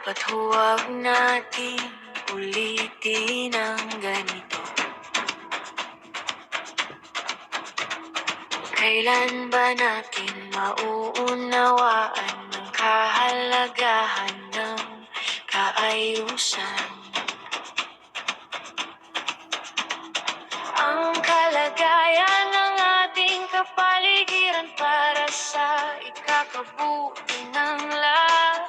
Dapat huwag nating ulitin ang ganito. Kailan ba natin mauunawaan ang kahalagahan ng kaayusan? Ang kalagayan ng ating kapaligiran para sa ikakabuti ng lahat.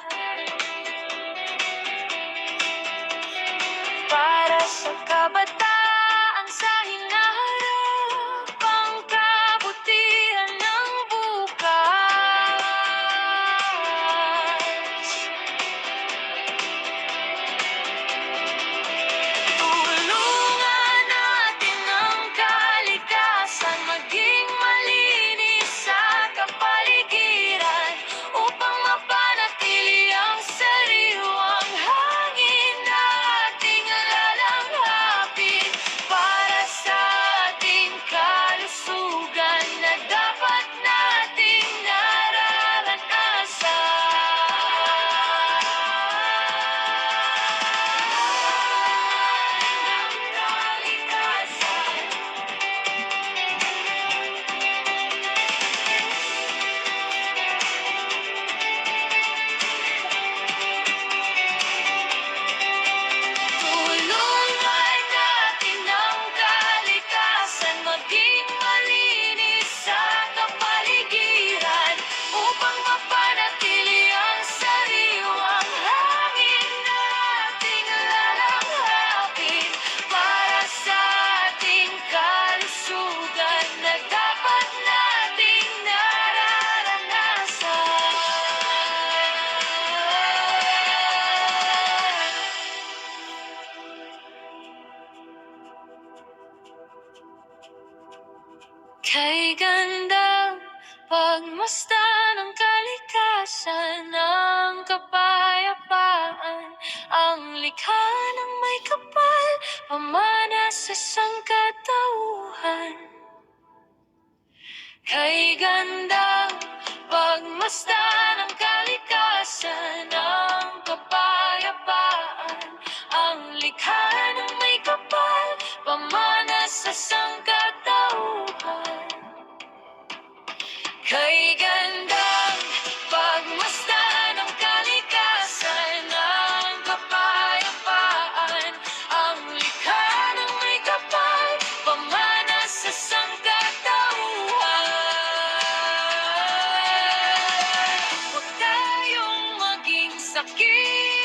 Para sa kabataan sa hinaharap, ang kabutihan ng bukas. Tulungan natin ang kalikasan maging malinis sa kapaligiran upang mapanatili ang sariwang hangin na ating lalanghapin para sa ating kalusugan na dapat nating nararanasan. Tulungan natin ang kalikasan maging malinis sa kapaligiran upang mapanatili ang sariwang hangin na ating lalanghapin para sa ating kalusugan na dapat nating nararanasan. Kay gandang pagmasdan ng kalikasan ng kapayapaan, ang likha ng may kapal, pamana sa sangkatauhan. Kay gandang pagmasdan ng kalikasan ng kapayapaan, ang likha ng may kapal, pamana sa sangkatauhan. Kay gandang pagmasdan ng kalikasan ng kapayapaan, ang likha ng may kapal, pamana sa sangkatauhan. Huwag tayong maging sakit